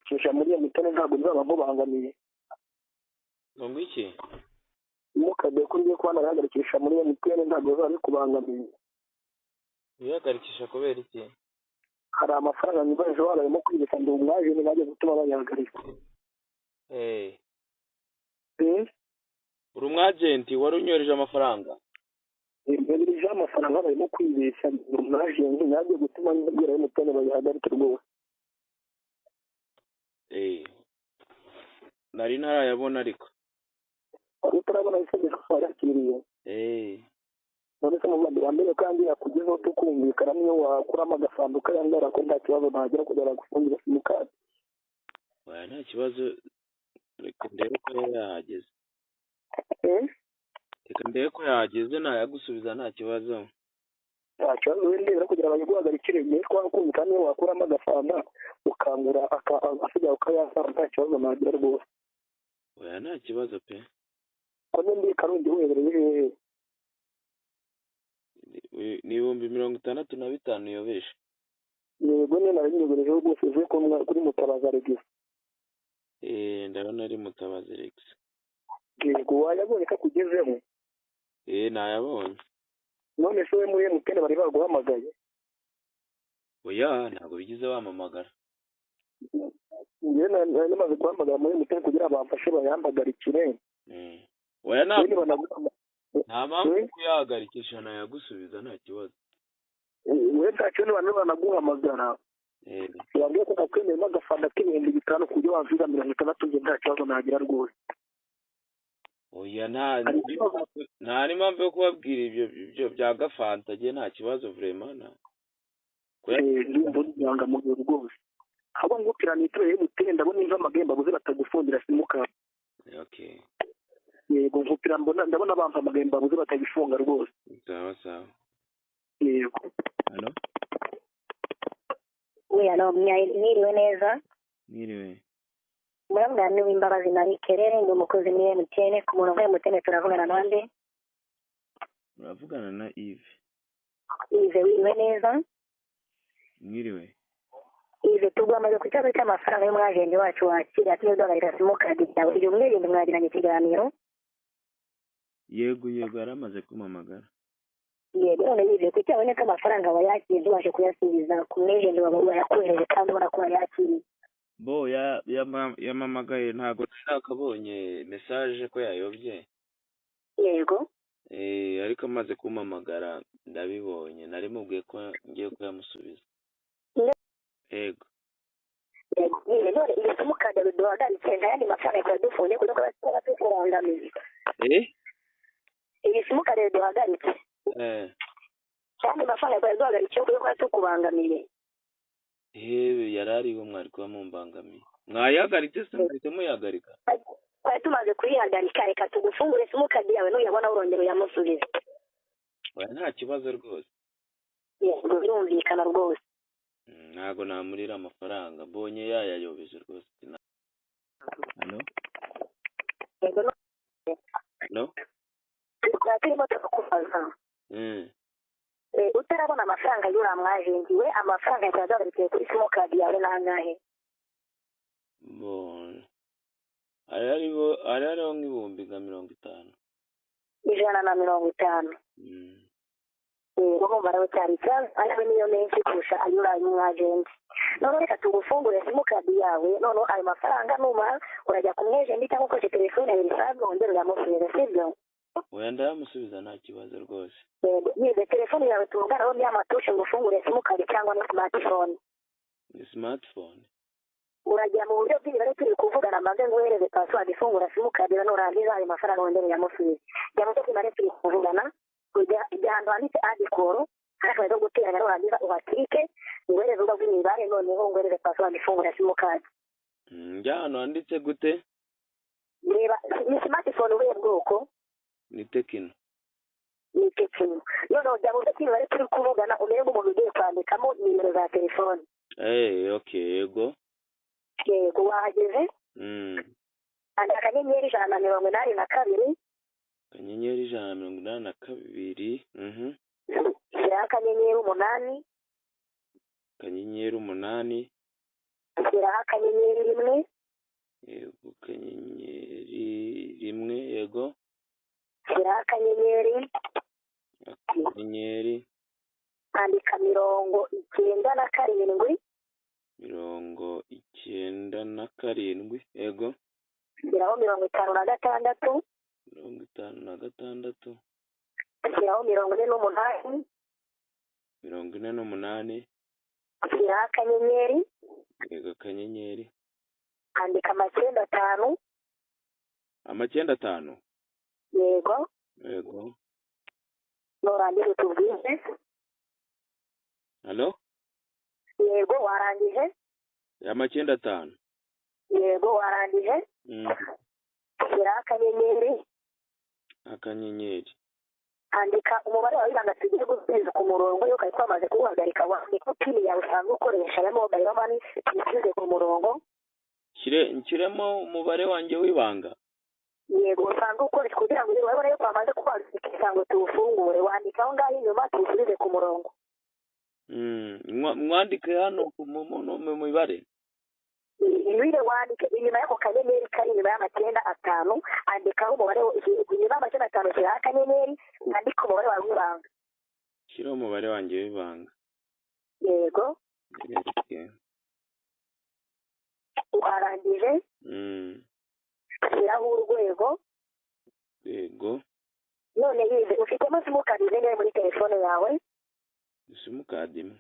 kuyihagarikisha muri MTN ntabwo nzaba nkubangamiye. ngo iki? Simukadi ko ngiye kuba nayihagarikisha muri MTN ntabwo bizaba bikubangamiye. Uyihagarikisha kubera iki? Hari amafaranga nibaje warayemo kwibika ndi umwaje ni najye gutuma bayihagarika. Uri umwagenti wari unyoreje amafaranga? Mbere amafaranga barimo kwibeshya ndi umwaje ni najye gutuma ngira MTN bayihagarika rwose. Nari ntarayabona ariko. Utarabona isebeka kwarakiriye. None se mu mbere kandi yakugezeho tukumvikana niyo wakuramo agasanduka yangara ko nta kibazo ntagira kugera gufungira simukadi. Oya nta kibazo, reka ndebe ko yahageze. Reka ndebe ko yahageze nayagusubiza nta kibazo. Nta kibazo wendera kugira bayiguhagarikire igihe twakumvikana niyo wakuramo agasanda ukangura asigaye ukayasara nta kibazo ntagira rwose. Oya nta kibazo pe. Ko ndi Karongi uherereye hehe? Ni 65,000 yobesha. Yego ne narinyobereje rwose uvuye kuri Mutabazi Alex. Ndabona ari Mutabazi Alex. Yego wayabonye ko kugezeho? Nayabonye. None se we muri MTN bari baguhamagaye? Oya ntabwo bigize bamamagara. Njye namaze guhamagara muri MTN kugira bamfashe bayampagarikire. Oya nta mpamvu kuyahagarikisha nayagusubiza nta kibazo. We ntacyo niba banaguhamagara. Yambwiye ko nakwemerera agafanda k'ibihumbi 5 kujya wavuga 60 nge nta kibazo nagira rwose. Oya nta n'impamvu yo kubabwira ibyo bya gafanta nge nta kibazo vraiment na. Ndumva mu gihe rwose. Abo ngupira nitwe MTN ndabona imva amagemba buze batagufundira simukadi. Okay. Yego nkupira ndabona bampa amagemba buze batagifunga rwose. Sawa. Yego. Hello? Halo, mwiriwe neza? Mwiriwe. Mwamugani w'imbabazi Marie Kerere ndi umukozi muri MTN ku muntu wa MTN turavugana nande? Uravugana na Yves. Yves wiriwe neza? Mwiriwe. Yves tugwamaze ku kibazo cy'amafaranga y'umwagenti wacu wakira atuyodogarira simukadi yawe iyo mwirinde mwagiranye ikiganiro? Yego yaramaze kumamagara. Yego none Yves ku cyaboneka amafaranga wayakiye tubashe kuyasubiza ku mwagenti wawe yakohereje kandi ubona ko yakiriye. Bo yamamagaye ntago nakabonye message ko yayobye. Yego. Ariko amaze kumamagara ndabibonye nari mubwiye ko ngiye kuyamusubiza. Yego. Yego none iyo simukadi bidohagaritse kandi amafaranga yadufunye kuko batufurangamiye. Iyi simukadi bidohagaritse. Kandi amafaranga yaduhagaritse kuko batukubangamiye. Yarariho mwari kwa mumbangamiye. Mwayagaritse se mwite muyagarika. Kwa tumaze kuyihagarika reka tugufungure simukadi yawe nuyabona urongera uyamusubize. Oya nta kibazo rwose. Yego birumvikana rwose. Ntago namurira amafaranga mbonye yayayobeje rwose. Hello? Yego. Hello? Turimo tukubaza. Utarabona amafaranga y'ura mwagenti we amafaranga yaduhagaritse kuri simukadi yawe nangahe? Bon. Ariho nk'ibihumbi 50. 150. Urumva rero cyari cyane ariho niyo menshi kurusha ayura y'umwagenti. None reka tugufungure simukadi yawe none ayo mafaranga numa urajya ku mwagenti cyangwa ukoresha telefone yawe bisanzwe wongera uyamusubiza sibyo? Oya ndayamusubiza nta kibazo rwose. Niba telefone yawe tuvuganaho n'amatushe ngo ufungure simukadi cyangwa ni smartphone? Ni smartphone. Urajya mu buryo bw'ibare turi kuvugana maze nguhereze password ifungura simukadi nurangiza ayo mafaranga wongera uyamusubiza. Jya mu buryo bw'ibare turi kuvugana kujya ahantu handitse adikoro hashobora no guteranya nurangiza uhaklike nguhereze ubwo bw'imibare noneho nguhereze password ifungura simukadi. Njya ahantu handitse gute? Reba ni smartphone ubuye bwoko? Ni Tekino. Ni Tekino. None jya mu buryo bw'ibare turi kuvugana umenye ngo umuntu ugiye kwandikamo nimero za telefone. Okay, yego. Yego wahageze? Anda akanyenyeri 182. Akanyenyeri 182. Akanyenyeri 8. Akanyenyeri 8. shyiraho akanyenyeri rimwe. Yego, akanyenyeri rimwe. Yego. Shyiraho akanyenyeri. Akanyenyeri. Andika 97. 97. Yego. Shyiraho 56. 56. Shyiraho 48. 48. Shyiraho akanyenyeri. Yego, akanyenyeri. Andika 95. 95. Yego. Yego. Nurangiza utubwire. Halo? Yego, warangije? 95. Yego, warangije? Shyiraho akanyenyeri. Akanyenyeri. Andika umubare wawe ibanga tugiye gusubiza ku murongo yo kari twamaze kuwuhagarika, wandika pini yawe usanzwe ukoresha ya mobile money tuyisubize ku murongo. Nshyiremo umubare wanjye w'ibanga. Yego, usanzwe ukoresha kugira ngo urabona yo twamaze kuwandika ngo tuwufungure, wandika aho ngaho inyuma tuwusubize ku murongo. Mwandike hano mu mibare. Ibire wandike inyuma y'ako kanyenyeri kari inyuma y'95, andikaho umubare inyuma y'95 shyiraho akanyenyeri, andika umubare wawe w'ibanga. Shyiraho umubare wanjye w'ibanga. Yego. Warangije? Shyiraho urwego. Yego. None yize ufitemo simukadi imwe muri telefone yawe? Simukadi imwe.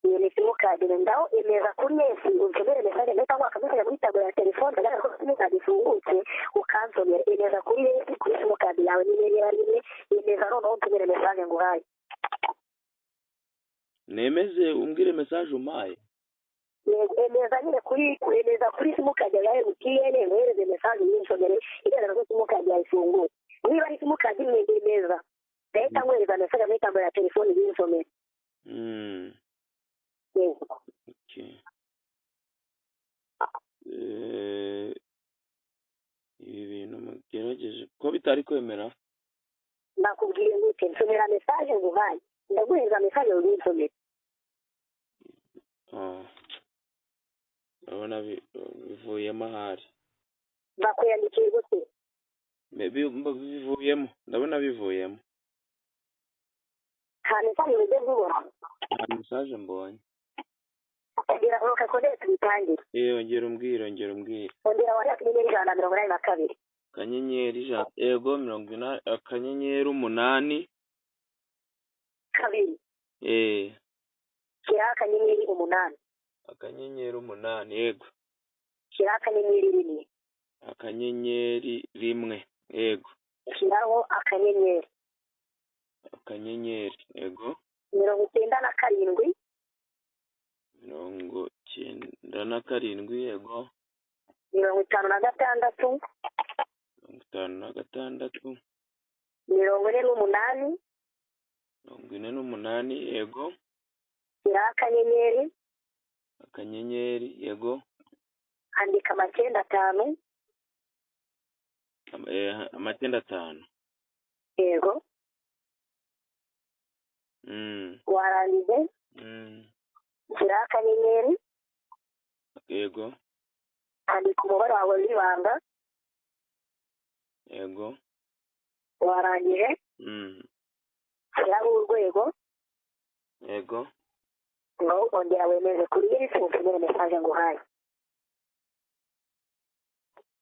Iyi ni simukadi ndaho emeza kuri Yesi unsomere message ndetse wakamenya muri tablet ya telefone ndaga ko simukadi ifungutse ukansomera. Emeza kuri Yesi kuri simukadi yawe n'imwe rimwe, emeza noneho unsomere message nguhaye. Nemeze umbwire message umpaye. Emeza nyine kuri simukadi yawe MTN uhereze message y'insomere igaragaza ko simukadi yawe ifungutse. Niba ari simukadi imwe emeza. Leta ngweza message muri tablet ya telefone y'insomere. Okay. Ibi bintu mugerageje ko bitari kwemera. Nakubwiye ngute nsomera message nguhaye. Ndaguhereza message y'insomere. Urabona bivuyemo ahari. Bakuyandikiye gute? Bivuyemo. Ndabona bivuyemo. Nta message wigeze ubona? Nta message mbonye. Ongera uruka kode tubitangire. Ongera umbwire. Ongera wari akanyenyeri 182. Akanyenyeri yego 180. Akanyenyeri 8. Kabiri. Shyiraho akanyenyeri 8. Akanyenyeri 8. Yego. Shyiraho akanyenyeri 1. Akanyenyeri 1. Yego. Shyiraho akanyenyeri. Akanyenyeri. Yego. 97. 97. Yego. 56. 56. 48. 48. Yego. Shyiraho akanyenyeri. Akanyenyeri. Yego. Andika 95. 95. Yego. Warangije? Shyiraho akanyenyeri. Yego. Andika umubare wawe w'ibanga. Yego. Warangije? Shyiraho urwego. Yego. Ngo ongera wemeze kuri Yesi unsomere message nguhaye.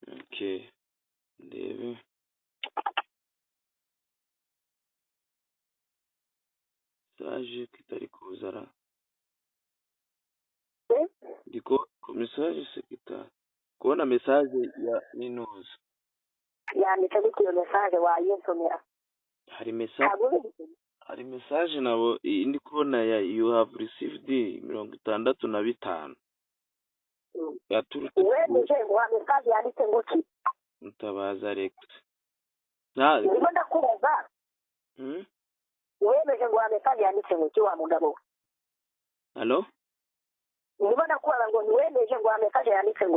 Okay. Ndebe. Message kitari kuzara. Ndiko message sekita. Kubona message ya Ninuza. Yanditse gute iyo message wayinsomera? Hari message nabo indi kubona ya you have received 65. Yaturutse. Wemeje ngo message yanditse nguki? Mutabaza Alex. Ndimo ndakubaza. Wemeje ngo message yanditse nguki wa mugabo? Halo? Ndimo ndakubaza ngo wemeje ngo message yanditse